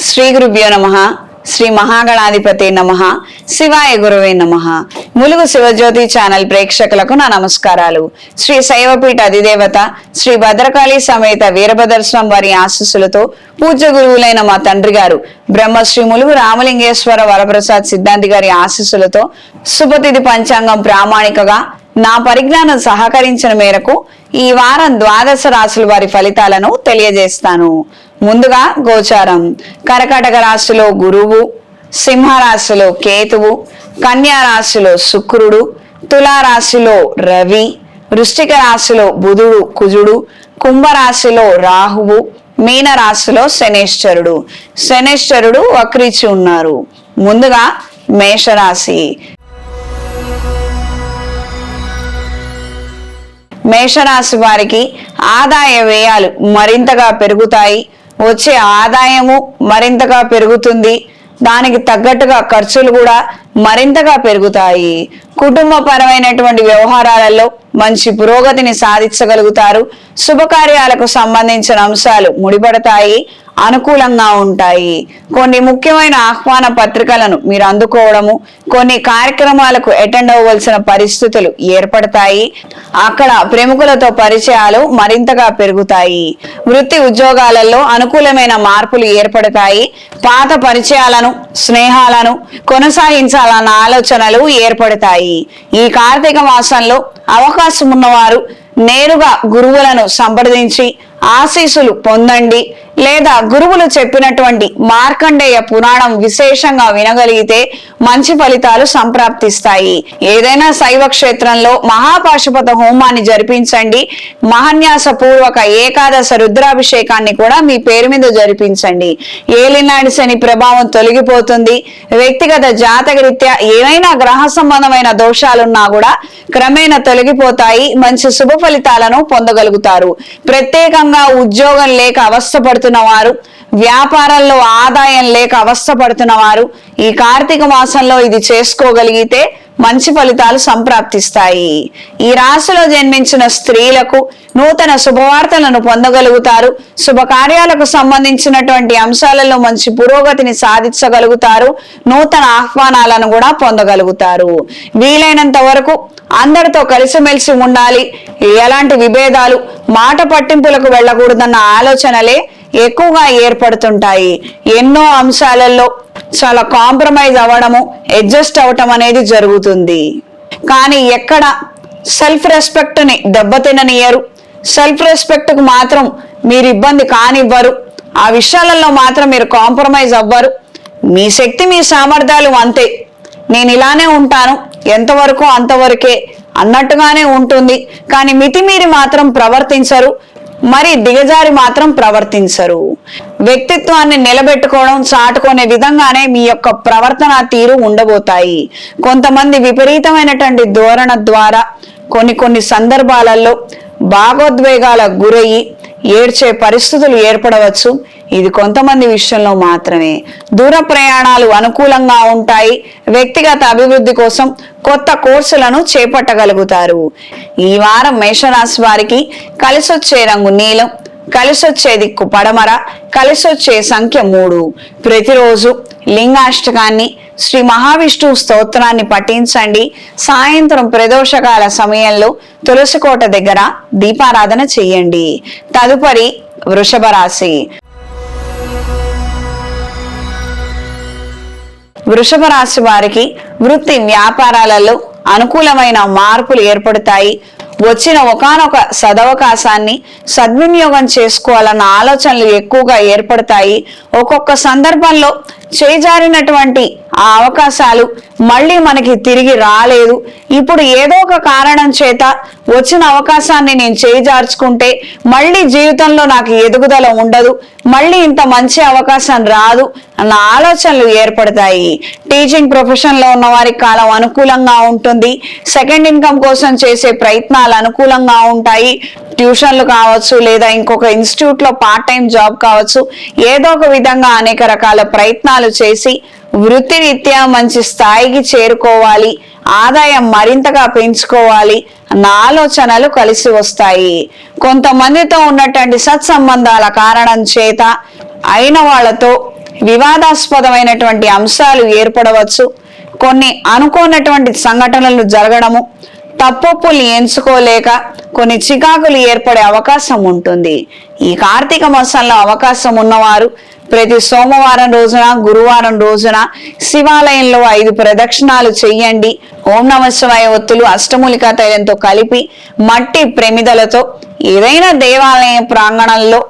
శ్రీ గురుభ్యో నమః. శ్రీ మహాగణాధిపతి నమః. శివాయ గురువే నమః. ములుగు శివజ్యోతి ఛానల్ ప్రేక్షకులకు నా నమస్కారాలు. శ్రీ శైవపీఠ అధిదేవత శ్రీ భద్రకాళి సమేత వీరభద్రస్వామి వారి ఆశీస్సులతో పూజ్య గురువులైన మా తండ్రి గారు బ్రహ్మశ్రీ ములుగు రామలింగేశ్వర వరప్రసాద్ సిద్ధాంతి గారి ఆశీస్సులతో శుభతిథి పంచాంగం ప్రామాణికగా నా పరిజ్ఞానం సహకరించిన మేరకు ఈ వారం ద్వాదశ రాశుల వారి ఫలితాలను తెలియజేస్తాను. ముందుగా గోచారం. కర్కాటక రాశిలో గురువు, సింహరాశిలో కేతువు, కన్యా రాశిలో శుక్రుడు, తులారాశిలో రవి, వృశ్చిక రాశిలో బుధుడు కుజుడు, కుంభరాశిలో రాహువు, మీన రాశిలో శనేశ్వరుడు. శనేశ్వరుడు వక్రించి ఉన్నారు. ముందుగా మేషరాశి. మేషరాశి వారికి ఆదాయ వ్యయాలు మరింతగా పెరుగుతాయి. వచ్చే ఆదాయము మరింతగా పెరుగుతుంది. దానికి తగ్గట్టుగా ఖర్చులు కూడా మరింతగా పెరుగుతాయి. కుటుంబపరమైనటువంటి వ్యవహారాలలో మంచి పురోగతిని సాధించగలుగుతారు. శుభకార్యాలకు సంబంధించిన అంశాలు ముడిపడతాయి, అనుకూలంగా ఉంటాయి. కొన్ని ముఖ్యమైన ఆహ్వాన పత్రికలను మీరు అందుకోవడము, కొన్ని కార్యక్రమాలకు అటెండ్ అవ్వవలసిన పరిస్థితులు ఏర్పడతాయి. అక్కడ ప్రముఖులతో పరిచయాలు మరింతగా పెరుగుతాయి. వృత్తి ఉద్యోగాలలో అనుకూలమైన మార్పులు ఏర్పడతాయి. పాత పరిచయాలను, స్నేహాలను కొనసాగించాలన్న ఆలోచనలు ఏర్పడతాయి. ఈ కార్తీక మాసంలో అవకాశం ఉన్నవారు నేరుగా గురువులను సంప్రదించి ఆశీస్సులు పొందండి. లేదా గురువులు చెప్పినటువంటి మార్కండేయ పురాణం విశేషంగా వినగలిగితే మంచి ఫలితాలు సంప్రాప్తిస్తాయి. ఏదైనా శైవ క్షేత్రంలో మహాపాశుపత హోమాన్ని జరిపించండి. మహాన్యాస పూర్వక ఏకాదశ రుద్రాభిషేకాన్ని కూడా మీ పేరు మీద జరిపించండి. ఏలినాడి శని ప్రభావం తొలగిపోతుంది. వ్యక్తిగత జాతకరీత్యా ఏవైనా గ్రహ సంబంధమైన దోషాలున్నా కూడా క్రమేణా తొలగిపోతాయి. మంచి శుభ ఫలితాలను పొందగలుగుతారు. ప్రత్యేకంగా ఉద్యోగం లేక అవస్థపడుతున్న వారు, వ్యాపారంలో ఆదాయం లేక అవస్థపడుతున్న వారు ఈ కార్తీక మాసంలో ఇది చేసుకోగలిగితే మంచి ఫలితాలు సంప్రాప్తిస్తాయి. ఈ రాశిలో జన్మించిన స్త్రీలకు నూతన శుభవార్తలను పొందగలుగుతారు. శుభకార్యాలకు సంబంధించినటువంటి అంశాలలో మంచి పురోగతిని సాధించగలుగుతారు. నూతన ఆహ్వానాలను కూడా పొందగలుగుతారు. వీలైనంత వరకు అందరితో కలిసిమెలిసి ఉండాలి. ఎలాంటి విభేదాలు, మాట పట్టింపులకు వెళ్ళకూడదన్న ఆలోచనలే ఎక్కువగా ఏర్పడుతుంటాయి. ఎన్నో అంశాలలో చాలా కాంప్రమైజ్ అవ్వడము, అడ్జస్ట్ అవ్వటం అనేది జరుగుతుంది. కానీ ఎక్కడ సెల్ఫ్ రెస్పెక్ట్ ని దెబ్బతిననియరు. సెల్ఫ్ రెస్పెక్ట్ కు మాత్రం మీరు ఇబ్బంది కానివ్వరు. ఆ విషయాలలో మాత్రం మీరు కాంప్రమైజ్ అవ్వరు. మీ శక్తి, మీ సామర్థ్యాలు అంతే. నేను ఇలానే ఉంటాను, ఎంతవరకు అంతవరకే అన్నట్టుగానే ఉంటుంది. కానీ మితిమీరి మాత్రం ప్రవర్తించరు, మరి దిగజారి మాత్రం ప్రవర్తించరు. వ్యక్తిత్వాన్ని నిలబెట్టుకోవడం, చాటుకునే విధంగానే మీ యొక్క ప్రవర్తన తీరు ఉండబోతాయి. కొంతమంది విపరీతమైనటువంటి ధోరణ ద్వారా కొన్ని సందర్భాలలో భావోద్వేగాలకు గురయ్యి ఏడ్చే పరిస్థితులు ఏర్పడవచ్చు. ఇది కొంతమంది విషయంలో మాత్రమే. దూర ప్రయాణాలు అనుకూలంగా ఉంటాయి. వ్యక్తిగత అభివృద్ధి కోసం కొత్త కోర్సులను చేపట్టగలుగుతారు. ఈ వారం మేషరాశి వారికి కలిసొచ్చే రంగు నీలం, కలిసొచ్చే దిక్కు పడమర, కలిసొచ్చే సంఖ్య 3. ప్రతిరోజు లింగాష్టకాన్ని, శ్రీ మహావిష్ణువు స్తోత్రాన్ని పఠించండి. సాయంత్రం ప్రదోషకాల సమయంలో తులసికోట దగ్గర దీపారాధన చెయ్యండి. తదుపరి వృషభ రాశి. వృషభ రాశి వారికి వృత్తి వ్యాపారాలలో అనుకూలమైన మార్పులు ఏర్పడతాయి. వచ్చిన ఒకానొక సదవకాశాన్ని సద్వినియోగం చేసుకోవాలన్న ఆలోచనలు ఎక్కువగా ఏర్పడతాయి. ఒక్కొక్క సందర్భంలో చేజారినటువంటి ఆ అవకాశాలు మళ్ళీ మనకి తిరిగి రాలేదు. ఇప్పుడు ఏదో ఒక కారణం చేత వచ్చిన అవకాశాన్ని నేను చేజార్చుకుంటే మళ్ళీ జీవితంలో నాకు ఎదుగుదల ఉండదు, మళ్ళీ ఇంత మంచి అవకాశం రాదు అన్న ఆలోచనలు ఏర్పడతాయి. టీచింగ్ ప్రొఫెషన్ లో ఉన్న వారికి కాలం అనుకూలంగా ఉంటుంది. సెకండ్ ఇన్కమ్ కోసం చేసే ప్రయత్నాలు అనుకూలంగా ఉంటాయి. ట్యూషన్లు కావచ్చు, లేదా ఇంకొక ఇన్స్టిట్యూట్ లో పార్ట్ టైం జాబ్ కావచ్చు, ఏదో ఒక విధంగా అనేక రకాల ప్రయత్నాలు చేసి వృత్తిరీత్యా మంచి స్థాయికి చేరుకోవాలి, ఆదాయం మరింతగా పెంచుకోవాలి అన్న ఆలోచనలు కలిసి వస్తాయి. కొంతమందితో ఉన్నటువంటి సత్సంబంధాల కారణం చేత అయిన వాళ్ళతో వివాదాస్పదమైనటువంటి అంశాలు ఏర్పడవచ్చు. కొన్ని అనుకోనటువంటి సంఘటనలు జరగడము, తప్పొప్పుల్ని ఎంచుకోలేక కొన్ని చికాకులు ఏర్పడే అవకాశం ఉంటుంది. ఈ కార్తీక మాసంలో అవకాశం ఉన్నవారు ప్రతి సోమవారం రోజున, గురువారం రోజున శివాలయంలో 5 ప్రదక్షిణాలు చెయ్యండి. ఓం నమః శివాయ ఒత్తులు అష్టమూలికా తైలంతో కలిపి మట్టి ప్రమిదలతో ఏదైనా దేవాలయం ప్రాంగణంలో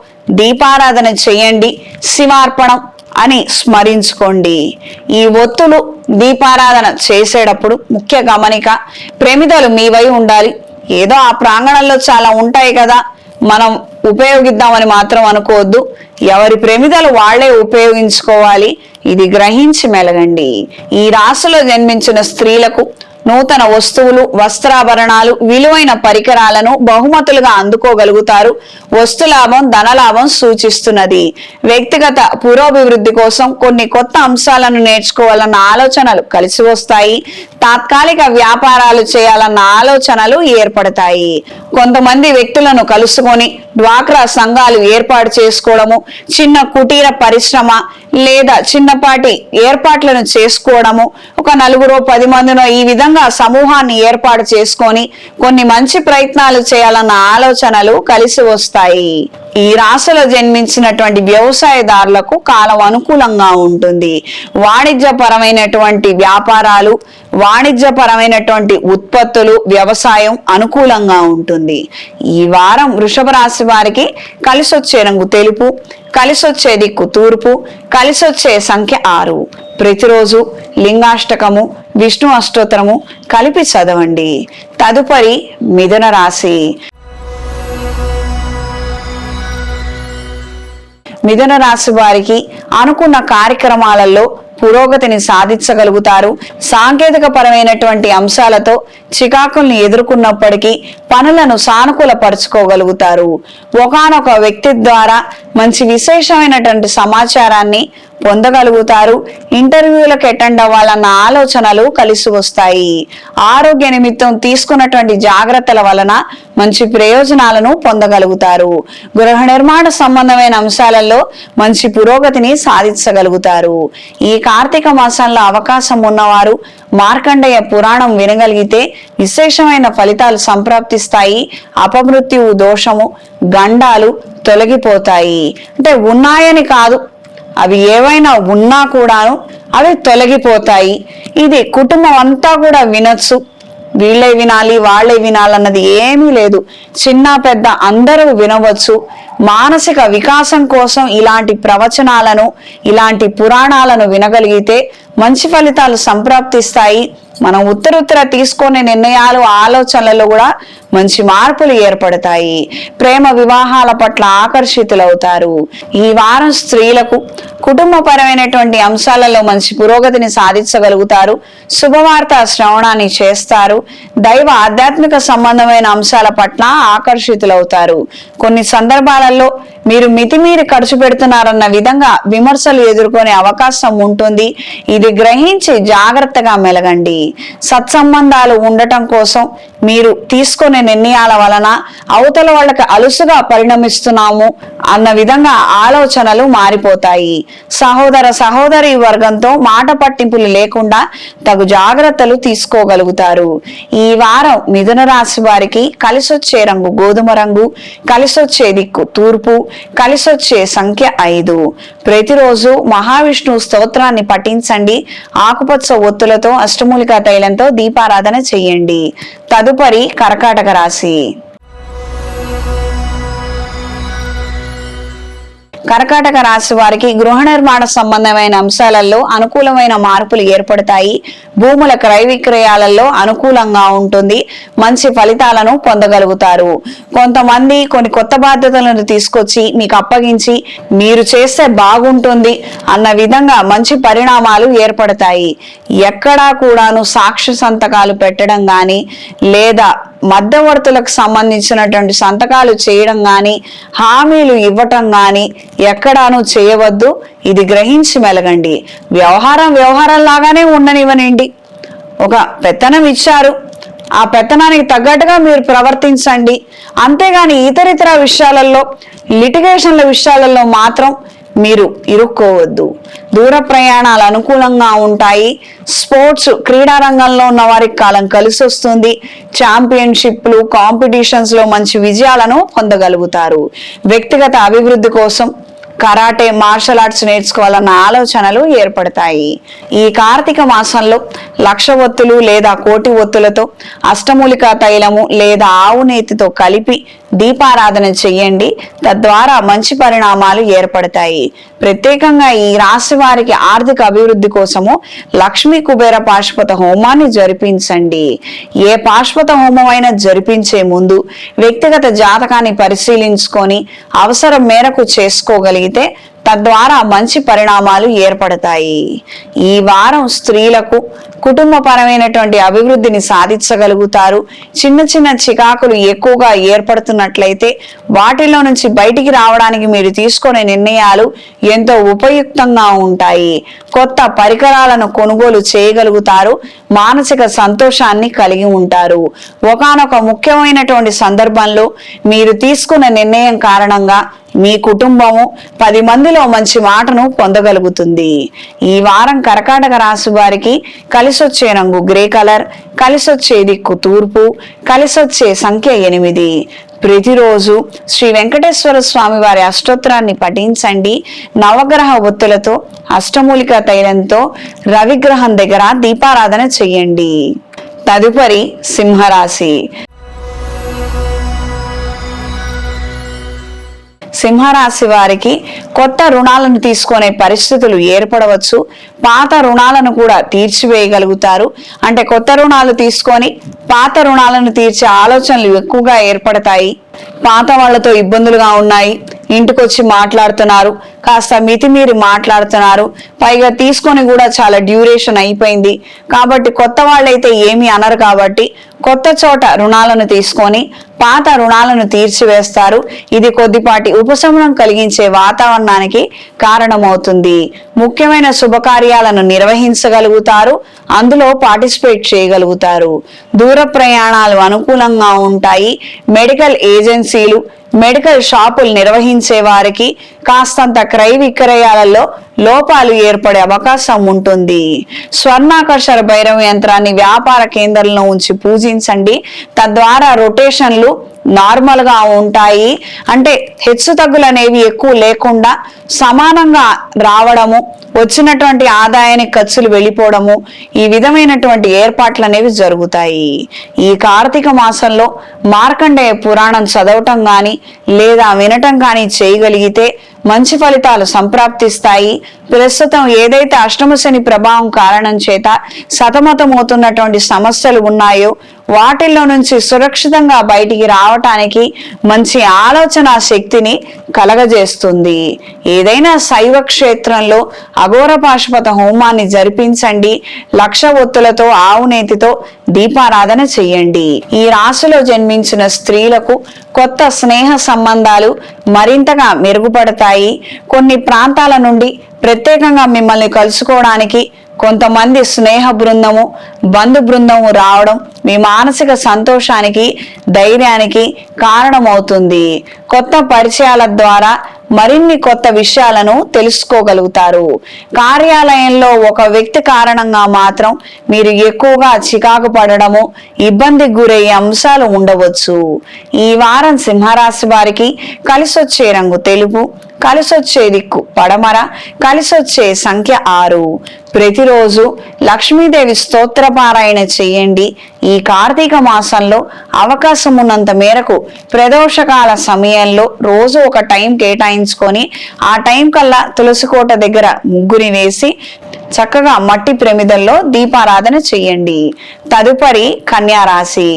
దీపారాధన చెయ్యండి. శివార్పణం అని స్మరించుకోండి. ఈ ఒత్తులు దీపారాధన చేసేటప్పుడు ముఖ్య గమనిక, ప్రమిదలు మీవై ఉండాలి. ఏదో ఆ ప్రాంగణంలో చాలా ఉంటాయి కదా, మనం ఉపయోగిద్దామని మాత్రం అనుకోవద్దు. ఎవరి ప్రమిదలు వాళ్లే ఉపయోగించుకోవాలి. ఇది గ్రహించి మెలగండి. ఈ రాశిలో జన్మించిన స్త్రీలకు నూతన వస్తువులు, వస్త్రాభరణాలు, విలువైన పరికరాలను బహుమతులుగా అందుకోగలుగుతారు. వస్తులాభం, ధనలాభం సూచిస్తున్నది. వ్యక్తిగత పురోభివృద్ధి కోసం కొన్ని కొత్త అంశాలను నేర్చుకోవాలన్న ఆలోచనలు కలిసి వస్తాయి. తాత్కాలిక వ్యాపారాలు చేయాలన్న ఆలోచనలు ఏర్పడతాయి. కొంతమంది వ్యక్తులను కలుసుకొని డ్వాక్రా సంఘాలు ఏర్పాటు చేసుకోవడము, చిన్న కుటీర పరిశ్రమ లేదా చిన్నపాటి ఏర్పాట్లను చేసుకోవడము, ఒక 4-10 మందినో ఈ విధంగా సమూహాన్ని ఏర్పాటు చేసుకొని కొన్ని మంచి ప్రయత్నాలు చేయాలన్న ఆలోచనలు కలిసి వస్తాయి. ఈ రాశిలో జన్మించినటువంటి వ్యవసాయదారులకు కాలం అనుకూలంగా ఉంటుంది. వాణిజ్యపరమైనటువంటి వ్యాపారాలు, వాణిజ్యపరమైనటువంటి ఉత్పత్తులు, వ్యవసాయం అనుకూలంగా ఉంటుంది. ఈ వారం వృషభ రాశి వారికి కలిసొచ్చే రంగు తెలుపు, కలిసొచ్చే దిక్కు తూర్పు, కలిసొచ్చే సంఖ్య 6. ప్రతిరోజు లింగాష్టకము, విష్ణు అష్టోత్తరము కలిపి చదవండి. తదుపరి మిథున రాశి. మిథున రాశి వారికి అనుకున్న కార్యక్రమాలలో పురోగతిని సాధించగలుగుతారు. సాంకేతిక పరమైనటువంటి అంశాలతో చికాకుల్ని ఎదుర్కొన్నప్పటికీ పనులను సానుకూలపరుచుకోగలుగుతారు. ఒకానొక వ్యక్తి ద్వారా మంచి విశేషమైనటువంటి సమాచారాన్ని పొందగలుగుతారు. ఇంటర్వ్యూలకు అటెండ్ అవ్వాలన్న ఆలోచనలు కలిసి వస్తాయి. ఆరోగ్య నిమిత్తం తీసుకున్నటువంటి జాగ్రత్తల వలన మంచి ప్రయోజనాలను పొందగలుగుతారు. గృహ నిర్మాణ సంబంధమైన అంశాలలో మంచి పురోగతిని సాధించగలుగుతారు. ఈ కార్తీక మాసంలో అవకాశం ఉన్నవారు మార్కండేయ పురాణం వినగలిగితే విశేషమైన ఫలితాలు సంప్రాప్తిస్తాయి. అపమృత్యువు దోషము, గండాలు తొలగిపోతాయి. అంటే ఉన్నాయని కాదు, అవి ఏవైనా ఉన్నా కూడాను అవి తొలగిపోతాయి. ఇది కుటుంబం అంతా కూడా వినొచ్చు. వీళ్ళే వినాలి, వాళ్ళే వినాలన్నది ఏమీ లేదు. చిన్న పెద్ద అందరూ వినవచ్చు. మానసిక వికాసం కోసం ఇలాంటి ప్రవచనాలను, ఇలాంటి పురాణాలను వినగలిగితే మంచి ఫలితాలు సంప్రాప్తిస్తాయి. మనం ఉత్తరుత్తర తీసుకునే నిర్ణయాలు, ఆలోచనలలో కూడా మంచి మార్పులు ఏర్పడతాయి. ప్రేమ వివాహాల పట్ల ఆకర్షితులవుతారు. ఈ వారం స్త్రీలకు కుటుంబపరమైనటువంటి అంశాలలో మంచి పురోగతిని సాధించగలుగుతారు. శుభవార్త శ్రవణాన్ని చేస్తారు. దైవ ఆధ్యాత్మిక సంబంధమైన అంశాల పట్ల ఆకర్షితులవుతారు. కొన్ని సందర్భాలలో మీరు మితిమీరి ఖర్చు పెడుతున్నారన్న విధంగా విమర్శలు ఎదుర్కొనే అవకాశం ఉంటుంది. ఇది గ్రహించి జాగ్రత్తగా మెలగండి. సత్సంబంధాలు ఉండటం కోసం మీరు తీసుకునే నిర్ణయాల వలన అవతల వాళ్ళకి అలుసుగా పరిణమిస్తున్నాము అన్న విధంగా ఆలోచనలు మారిపోతాయి. సహోదర సహోదరి వర్గంతో మాట పట్టింపులు లేకుండా తగు జాగ్రత్తలు తీసుకోగలుగుతారు. ఈ వారం మిథున రాశి వారికి కలిసొచ్చే రంగు గోధుమ రంగు, కలిసొచ్చే దిక్కు తూర్పు, కలిసొచ్చే సంఖ్య 5. ప్రతిరోజు మహావిష్ణు స్తోత్రాన్ని పఠించండి. ఆకుపచ్చ ఒత్తులతో అష్టమూలికా తైలంతో దీపారాధన చెయ్యండి. తదుపరి కర్కాటక రాశి. కర్కాటక రాశి వారికి గృహ నిర్మాణ సంబంధమైన అంశాలలో అనుకూలమైన మార్పులు ఏర్పడతాయి. భూముల క్రయ విక్రయాలలో అనుకూలంగా ఉంటుంది. మంచి ఫలితాలను పొందగలుగుతారు. కొంతమంది కొన్ని కొత్త బాధ్యతలను తీసుకొచ్చి మీకు అప్పగించి మీరు చేస్తే బాగుంటుంది అన్న విధంగా మంచి పరిణామాలు ఏర్పడతాయి. ఎక్కడా కూడాను సాక్ష్య సంతకాలు పెట్టడం గాని లేదా మధ్యవర్తులకు సంబంధించినటువంటి సంతకాలు చేయడం గాని, హామీలు ఇవ్వటం గాని ఎక్కడాను చేయవద్దు. ఇది గ్రహించి మెలగండి. వ్యవహారం లాగానే ఉండనివ్వనండి. ఒక పెత్తనం ఇచ్చారు, ఆ పెత్తనానికి తగ్గట్టుగా మీరు ప్రవర్తించండి. అంతేగాని ఇతరితర విషయాలలో, లిటిగేషన్ల విషయాలలో మాత్రం మీరు ఇరుక్కోవద్దు. దూర ప్రయాణాలు అనుకూలంగా ఉంటాయి. స్పోర్ట్స్ క్రీడా రంగంలో ఉన్న వారికి కాలం కలిసి వస్తుంది. ఛాంపియన్షిప్లు, కాంపిటీషన్స్ లో మంచి విజయాలను పొందగలుగుతారు. వ్యక్తిగత అభివృద్ధి కోసం కరాటే, మార్షల్ ఆర్ట్స్ నేర్చుకోవాలన్న ఆలోచనలు ఏర్పడతాయి. ఈ కార్తీక మాసంలో లక్ష ఒత్తులు లేదా కోటి ఒత్తులతో అష్టమూలికా తైలము లేదా ఆవు నేతితో కలిపి దీపారాధన చెయ్యండి. తద్వారా మంచి పరిణామాలు ఏర్పడతాయి. ప్రత్యేకంగా ఈ రాశి వారికి ఆర్థిక అభివృద్ధి కోసము లక్ష్మీ కుబేర పాశుపత హోమాన్ని జరిపించండి. ఏ పాశుపత హోమం అయినా జరిపించే ముందు వ్యక్తిగత జాతకాన్ని పరిశీలించుకొని అవసరం మేరకు చేసుకోగలిగితే తద్వారా మంచి పరిణామాలు ఏర్పడతాయి. ఈ వారం స్త్రీలకు కుటుంబపరమైనటువంటి అభివృద్ధిని సాధించగలుగుతారు. చిన్న చిన్న చికాకులు ఎక్కువగా ఏర్పడుతున్నట్లయితే వాటిలో నుంచి బయటికి రావడానికి మీరు తీసుకునే నిర్ణయాలు ఎంతో ఉపయుక్తంగా ఉంటాయి. కొత్త పరికరాలను కొనుగోలు చేయగలుగుతారు. మానసిక సంతోషాన్ని కలిగి ఉంటారు. ఒకానొక ముఖ్యమైనటువంటి సందర్భంలో మీరు తీసుకున్న నిర్ణయం కారణంగా మీ కుటుంబము 10 మందిలో మంచి మాటను పొందగలుగుతుంది. ఈ వారం కర్కాటక రాశి వారికి కలిసొచ్చే రంగు గ్రే కలర్, కలిసొచ్చే దిక్కు తూర్పు, కలిసొచ్చే సంఖ్య 8. ప్రతిరోజు శ్రీ వెంకటేశ్వర స్వామి వారి అష్టోత్తరాన్ని పఠించండి. నవగ్రహ ఒత్తులతో అష్టమూలిక తైలంతో రవిగ్రహం దగ్గర దీపారాధన చెయ్యండి. తదుపరి సింహరాశి. సింహరాశి వారికి కొత్త రుణాలను తీసుకునే పరిస్థితులు ఏర్పడవచ్చు. పాత రుణాలను కూడా తీర్చివేయగలుగుతారు. అంటే కొత్త రుణాలు తీసుకొని పాత రుణాలను తీర్చే ఆలోచనలు ఎక్కువగా ఏర్పడతాయి. పాత వాళ్లతో ఇబ్బందులుగా ఉన్నాయి, ఇంటికొచ్చి మాట్లాడుతున్నారు, కాస్త మితిమీరి మాట్లాడుతున్నారు, పైగా తీసుకొని కూడా చాలా డ్యూరేషన్ అయిపోయింది కాబట్టి కొత్త వాళ్ళైతే ఏమీ అనరు కాబట్టి కొత్త చోట రుణాలను తీసుకొని పాత రుణాలను తీర్చివేస్తారు. ఇది కొద్దిపాటి ఉపశమనం కలిగించే వాతావరణానికి కారణమవుతుంది. ముఖ్యమైన శుభకార్యాలను నిర్వహించగలుగుతారు, అందులో పార్టిసిపేట్ చేయగలుగుతారు. దూర ప్రయాణాలు అనుకూలంగా ఉంటాయి. మెడికల్ ఏజెన్సీలు, మెడికల్ షాపులు నిర్వహించే వారికి కాస్తంత క్రయ విక్రయాలలో లోపాలు ఏర్పడే అవకాశం ఉంటుంది. స్వర్ణాకర్షణ భైరవ యంత్రాన్ని వ్యాపార కేంద్రంలో ఉంచి పూజించండి. తద్వారా రొటేషన్లు నార్మల్ గా ఉంటాయి. అంటే హెచ్చు తగ్గులు అనేవి ఎక్కువ లేకుండా సమానంగా రావడము, వచ్చినటువంటి ఆదాయానికి ఖర్చులు వెళ్ళిపోవడము, ఈ విధమైనటువంటి ఏర్పాట్లు అనేవి జరుగుతాయి. ఈ కార్తీక మాసంలో మార్కండేయ పురాణం చదవటం గాని లేదా వినటం కానీ చేయగలిగితే మంచి ఫలితాలు సంప్రాప్తిస్తాయి. ప్రస్తుతం ఏదైతే అష్టమ శని ప్రభావం కారణం చేత సతమతమవుతున్నటువంటి సమస్యలు ఉన్నాయో వాటిల్లో నుంచి సురక్షితంగా బయటికి రావటానికి మంచి ఆలోచన శక్తిని కలగజేస్తుంది. ఏదైనా శైవ క్షేత్రంలో అఘోర పాశుపత హోమాన్ని జరిపించండి. లక్ష ఒత్తులతో ఆవు నేతితో దీపారాధన చెయ్యండి. ఈ రాశిలో జన్మించిన స్త్రీలకు కొత్త స్నేహ సంబంధాలు మరింతగా మెరుగుపడతాయి. కొన్ని ప్రాంతాల నుండి ప్రత్యేకంగా మిమ్మల్ని కలుసుకోవడానికి కొంతమంది స్నేహ బృందము, బంధు బృందము రావడం మీ మానసిక సంతోషానికి, ధైర్యానికి కారణమవుతుంది. కొత్త పరిచయాల ద్వారా మరిన్ని కొత్త విషయాలను తెలుసుకోగలుగుతారు. కార్యాలయంలో ఒక వ్యక్తి కారణంగా మాత్రం మీరు ఎక్కువగా చికాకు పడడము, ఇబ్బందికి గురయ్యే అంశాలు ఉండవచ్చు. ఈ వారం సింహరాశి వారికి కలిసొచ్చే రంగు తెలుపు, కలిసొచ్చే దిక్కు పడమర, కలిసొచ్చే సంఖ్య 6. ప్రతిరోజు లక్ష్మీదేవి స్తోత్ర పారాయణ చేయండి. ఈ కార్తీక మాసంలో అవకాశం ఉన్నంత మేరకు ప్రదోషకాల సమయంలో రోజు ఒక టైం కేటాయించుకొని ఆ టైం కల్లా తులసి కోట దగ్గర ముగ్గుని వేసి చక్కగా మట్టి ప్రమిదల్లో దీపారాధన చెయ్యండి. తదుపరి కన్యా రాశి.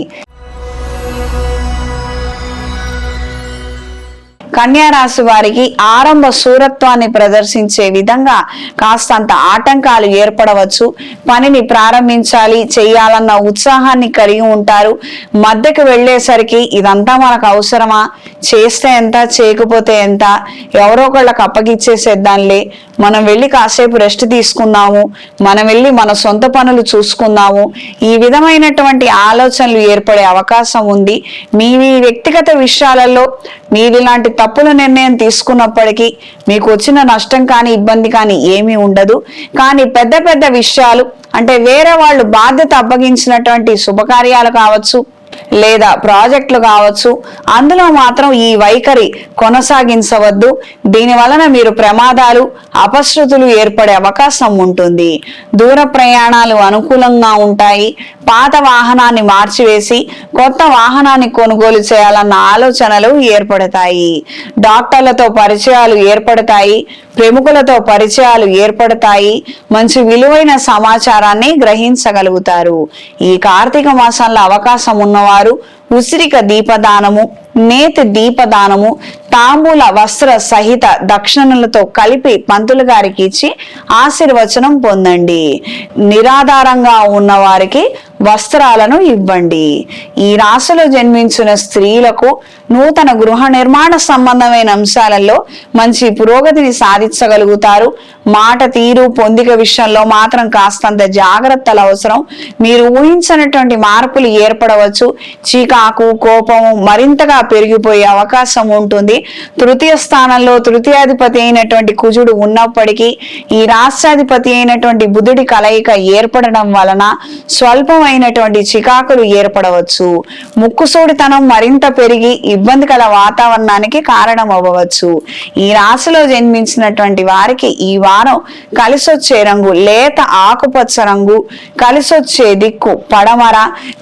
కన్యా రాశి వారికి ఆరంభ శూరత్వాన్ని ప్రదర్శించే విధంగా కాస్తంత ఆటంకాలు ఏర్పడవచ్చు. పనిని ప్రారంభించాలి చేయాలన్న ఉత్సాహాన్ని కలిగి ఉంటారు. మధ్యకు వెళ్ళేసరికి ఇదంతా మనకు అవసరమా, చేస్తే ఎంత చేయకపోతే ఎంత, ఎవరో ఒకళ్ళకి అప్పగిచ్చేసేద్దాంలే, మనం వెళ్ళి కాసేపు రెస్ట్ తీసుకుందాము, మనం వెళ్ళి మన సొంత పనులు చూసుకుందాము, ఈ విధమైనటువంటి ఆలోచనలు ఏర్పడే అవకాశం ఉంది. మీ వ్యక్తిగత విషయాలలో మీరు ఇలాంటి తప్పుల నిర్ణయం తీసుకున్నప్పటికీ మీకు వచ్చిన నష్టం కానీ ఇబ్బంది కానీ ఏమీ ఉండదు. కానీ పెద్ద పెద్ద విషయాలు అంటే వేరే వాళ్ళు బాధ్యత అప్పగించినటువంటి శుభకార్యాలు కావచ్చు లేదా ప్రాజెక్టులు కావచ్చు, అందులో మాత్రం ఈ వైఖరి కొనసాగించవద్దు. దీని వలన మీరు ప్రమాదాలు అపశృతులు ఏర్పడే అవకాశం ఉంటుంది. దూర ప్రయాణాలు అనుకూలంగా ఉంటాయి. పాత వాహనాన్ని మార్చివేసి కొత్త వాహనాన్ని కొనుగోలు చేయాలన్న ఆలోచనలు ఏర్పడతాయి. డాక్టర్లతో పరిచయాలు ఏర్పడతాయి. ప్రముఖులతో పరిచయాలు ఏర్పడతాయి. మంచి విలువైన సమాచారాన్ని గ్రహించగలుగుతారు. ఈ కార్తీక మాసంలో అవకాశం ఉన్నవారు ఉసిరిక దీపదానము, నేతి దీపదానము, తాంబూల వస్త్ర సహిత దక్షిణలతో కలిపి పంతులు గారికి ఇచ్చి ఆశీర్వచనం పొందండి. నిరాధారంగా ఉన్న వారికి వస్త్రాలను ఇవ్వండి. ఈ రాశిలో జన్మించిన స్త్రీలకు నూతన గృహ నిర్మాణ సంబంధమైన అంశాలలో మంచి పురోగతిని సాధించగలుగుతారు. మాట తీరు పొందిక విషయంలో మాత్రం కాస్తంత జాగ్రత్తలు అవసరం. మీరు ఊహించినటువంటి మార్పులు ఏర్పడవచ్చు. చీకాకు కోపము మరింతగా పెరిగిపోయే అవకాశం ఉంటుంది. తృతీయ స్థానంలో తృతీయాధిపతి అయినటువంటి కుజుడు ఉన్నప్పటికీ ఈ రాష్ట్రాధిపతి అయినటువంటి బుధుడి కలయిక ఏర్పడడం వలన స్వల్పమైనటువంటి చికాకులు ఏర్పడవచ్చు. ముక్కుసూడితనం మరింత పెరిగి ఇబ్బందికర వాతావరణానికి కారణం అవ్వవచ్చు. ఈ రాశిలో జన్మించినటువంటి వారికి ఈ వారం కలిసొచ్చే రంగు లేత ఆకుపచ్చ రంగు, కలిసొచ్చే దిక్కు పడమర,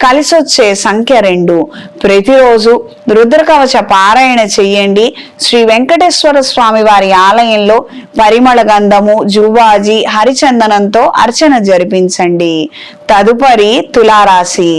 కలిసొచ్చే సంఖ్య 2. ప్రతిరోజు రుద్రకవచ పారాయణ చెయ్యండి. శ్రీ వెంకటేశ్వర స్వామి వారి ఆలయంలో పరిమళ గంధము, జువ్వాజి, హరిచందనంతో అర్చన జరిపించండి. తదుపరి తులారాశి.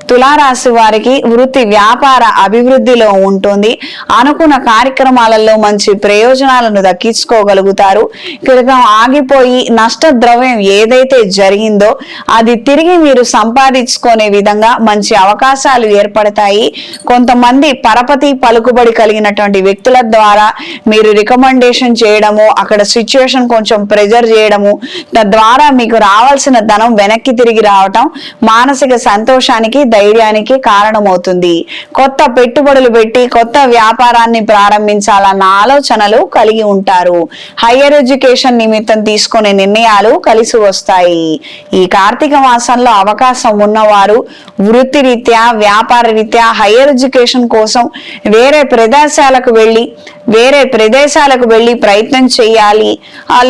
తులారాశి వారికి వృత్తి వ్యాపార అభివృద్ధిలో ఉంటుంది. అనుకున్న కార్యక్రమాలలో మంచి ప్రయోజనాలను దక్కించుకోగలుగుతారు. క్రితం ఆగిపోయి నష్ట ద్రవ్యం ఏదైతే జరిగిందో అది తిరిగి మీరు సంపాదించుకునే విధంగా మంచి అవకాశాలు ఏర్పడతాయి. కొంతమంది పరపతి పలుకుబడి కలిగినటువంటి వ్యక్తుల ద్వారా మీరు రికమెండేషన్ చేయడము, అక్కడ సిచ్యువేషన్ కొంచెం ప్రెజర్ చేయడము, తద్వారా మీకు రావాల్సిన ధనం వెనక్కి తిరిగి రావటం మానసిక సంతోషానికి ధైర్యానికి కారణమవుతుంది. కొత్త పెట్టుబడులు పెట్టి కొత్త వ్యాపారాన్ని ప్రారంభించాలన్న ఆలోచనలు కలిగి ఉంటారు. హైయర్ ఎడ్యుకేషన్ నిమిత్తం తీసుకునే నిర్ణయాలు కలిసి వస్తాయి. ఈ కార్తీక మాసంలో అవకాశం ఉన్నవారు వృత్తి రీత్యా వ్యాపార రీత్యా హైయర్ ఎడ్యుకేషన్ కోసం వేరే ప్రదేశాలకు వెళ్ళి ప్రయత్నం చేయాలి,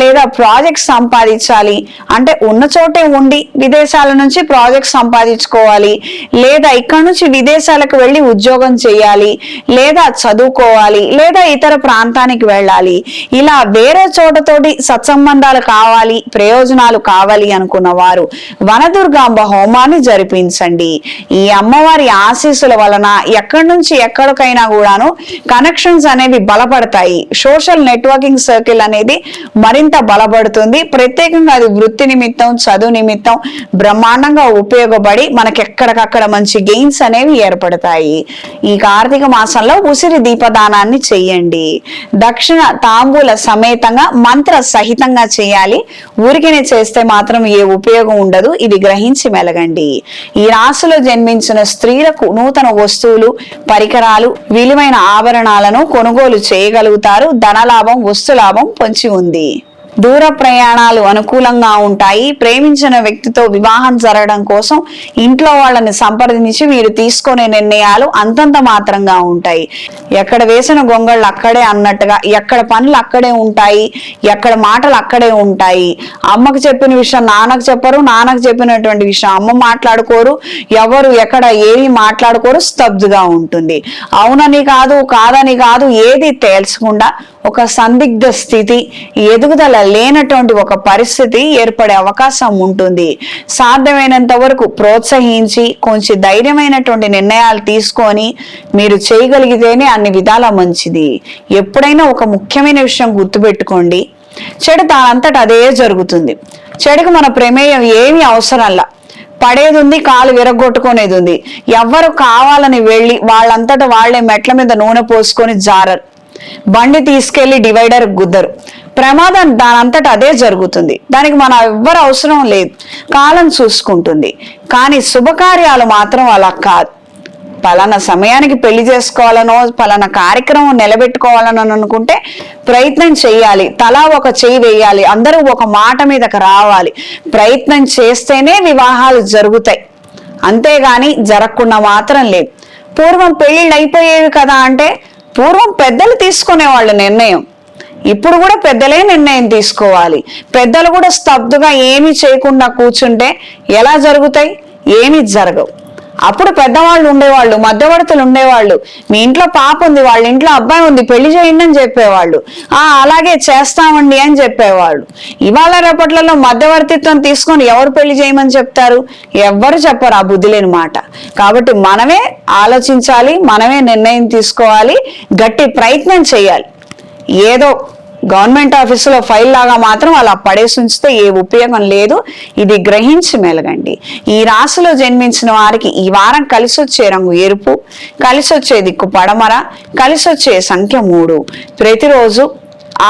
లేదా ప్రాజెక్ట్ సంపాదించాలి అంటే ఉన్న చోటే ఉండి విదేశాల నుంచి ప్రాజెక్ట్ సంపాదించుకోవాలి, లేదా ఇక్కడ నుంచి విదేశాలకు వెళ్ళి ఉద్యోగం చేయాలి, లేదా చదువుకోవాలి, లేదా ఇతర ప్రాంతానికి వెళ్ళాలి. ఇలా వేరే చోటతోటి సత్సంబంధాలు కావాలి, ప్రయోజనాలు కావాలి అనుకున్న వారు వనదుర్గాంబ హోమాన్ని జరిపించండి. ఈ అమ్మవారి ఆశీస్సుల వలన ఎక్కడి నుంచి ఎక్కడికైనా కూడాను కనెక్షన్స్ అనేవి బలపడతాయి. సోషల్ నెట్వర్కింగ్ సర్కిల్ అనేది మరింత బలపడుతుంది. ప్రత్యేకంగా అది వృత్తి నిమిత్తం చదువు నిమిత్తం బ్రహ్మాండంగా ఉపయోగపడి మనకి ఎక్కడికక్కడ మంచి గెయిన్స్ అనేవి ఏర్పడతాయి. ఈ కార్తీక మాసంలో ఉసిరి దీపదానాన్ని చెయ్యండి. దక్షిణ తాంబూల సమేతంగా మంత్ర సహితంగా చేయాలి. ఊరికినే చేస్తే మాత్రం ఏ ఉపయోగం ఉండదు. ఇది గ్రహించి మెలగండి. ఈ రాశిలో జన్మించిన స్త్రీలకు నూతన వస్తువులు, పరికరాలు, విలువైన ఆభరణాలను కొనుగోలు చేయగలుగుతారు. ధనలాభం, వస్తులాభం పొంచి ఉంది. దూర ప్రయాణాలు అనుకూలంగా ఉంటాయి. ప్రేమించిన వ్యక్తితో వివాహం జరగడం కోసం ఇంట్లో వాళ్ళని సంప్రదించి మీరు తీసుకునే నిర్ణయాలు అంతంత మాత్రంగా ఉంటాయి. ఎక్కడ వేసిన గొంగళ్ళు అక్కడే అన్నట్టుగా ఎక్కడ పనులు అక్కడే ఉంటాయి, ఎక్కడ మాటలు అక్కడే ఉంటాయి. అమ్మకు చెప్పిన విషయం నాన్నకు చెప్పరు, నాన్నకు చెప్పినటువంటి విషయం అమ్మ మాట్లాడుకోరు, ఎవరు ఎక్కడ ఏమి మాట్లాడుకోరు, స్తబ్దుగా ఉంటుంది. అవునని కాదు, కాదని కాదు, ఏది తేల్చకుండా ఒక సందిగ్ధ స్థితి, ఎదుగుదల లేనటువంటి ఒక పరిస్థితి ఏర్పడే అవకాశం ఉంటుంది. సాధ్యమైనంత వరకు ప్రోత్సహించి కొంచెం ధైర్యమైనటువంటి నిర్ణయాలు తీసుకొని మీరు చేయగలిగితేనే అన్ని విధాల మంచిది. ఎప్పుడైనా ఒక ముఖ్యమైన విషయం గుర్తుపెట్టుకోండి, చెడు దానంతట అదే జరుగుతుంది. చెడుకు మన ప్రమేయం ఏమీ అవసరంలా. పడేది ఉంది, కాలు విరగొట్టుకునేది ఉంది. ఎవ్వరు కావాలని వెళ్ళి వాళ్ళంతట వాళ్లే మెట్ల మీద నూనె పోసుకొని జారరు, బండి తీసుకెళ్లి డివైడర్ గుద్దరు. ప్రమాదం దానంతట అదే జరుగుతుంది. దానికి మనం ఎవ్వరు అవసరం లేదు, కాలం చూసుకుంటుంది. కానీ శుభకార్యాలు మాత్రం అలా కాదు. పలానా సమయానికి పెళ్లి చేసుకోవాలనో పలానా కార్యక్రమం నిలబెట్టుకోవాలనో అనుకుంటే ప్రయత్నం చేయాలి, తలా ఒక చెయ్యి వేయాలి, అందరూ ఒక మాట మీదకి రావాలి, ప్రయత్నం చేస్తేనే వివాహాలు జరుగుతాయి, అంతేగాని జరగకుండా మాత్రం లేదు. పూర్వం పెళ్లిళ్ళు అయిపోయేవి కదా అంటే పూర్వం పెద్దలు తీసుకునేవాళ్ళు నిర్ణయం, ఇప్పుడు కూడా పెద్దలే నిర్ణయం తీసుకోవాలి. పెద్దలు కూడా స్తబ్దుగా ఏమీ చేయకుండా కూర్చుంటే ఎలా జరుగుతాయి? ఏమీ జరగవు. అప్పుడు పెద్దవాళ్ళు ఉండేవాళ్ళు, మధ్యవర్తులు ఉండేవాళ్ళు, మీ ఇంట్లో పాప ఉంది, వాళ్ళ ఇంట్లో అబ్బాయి ఉంది, పెళ్లి చేయండి అని చెప్పేవాళ్ళు, అలాగే చేస్తామండి అని చెప్పేవాళ్ళు. ఇవాళ రేపట్లలో మధ్యవర్తిత్వం తీసుకొని ఎవరు పెళ్లి చేయమని చెప్తారు? ఎవ్వరు చెప్పరు ఆ బుద్ధి లేని మాట. కాబట్టి మనమే ఆలోచించాలి, మనమే నిర్ణయం తీసుకోవాలి, గట్టి ప్రయత్నం చేయాలి. ఏదో గవర్నమెంట్ ఆఫీసులో ఫైల్ లాగా మాత్రం అలా పడేసి ఉంచితే ఏ ఉపయోగం లేదు. ఇది గ్రహించి మెలగండి. ఈ రాశిలో జన్మించిన వారికి ఈ వారం కలిసి వచ్చే రంగు ఎరుపు, కలిసి వచ్చే దిక్కు పడమర, కలిసి వచ్చే సంఖ్య 3. ప్రతిరోజు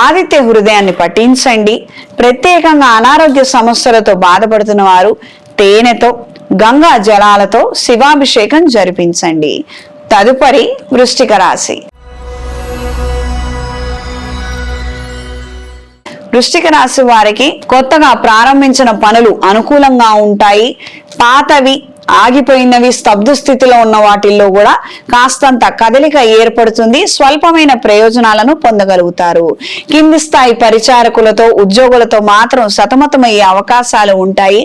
ఆదిత్య హృదయాన్ని పఠించండి. ప్రత్యేకంగా అనారోగ్య సమస్యలతో బాధపడుతున్న వారు తేనెతో గంగా జలాలతో శివాభిషేకం జరిపించండి. తదుపరి వృశ్చిక రాశి. వృశ్చిక రాశి వారికి కొత్తగా ప్రారంభించిన పనులు అనుకూలంగా ఉంటాయి. పాతవి ఆగిపోయినవి స్తబ్దు స్థితిలో ఉన్న వాటిల్లో కూడా కాస్తంత కదలిక ఏర్పడుతుంది. స్వల్పమైన ప్రయోజనాలను పొందగలుగుతారు. కింది స్థాయి పరిచారకులతో ఉద్యోగులతో మాత్రం సతమతమయ్యే అవకాశాలు ఉంటాయి.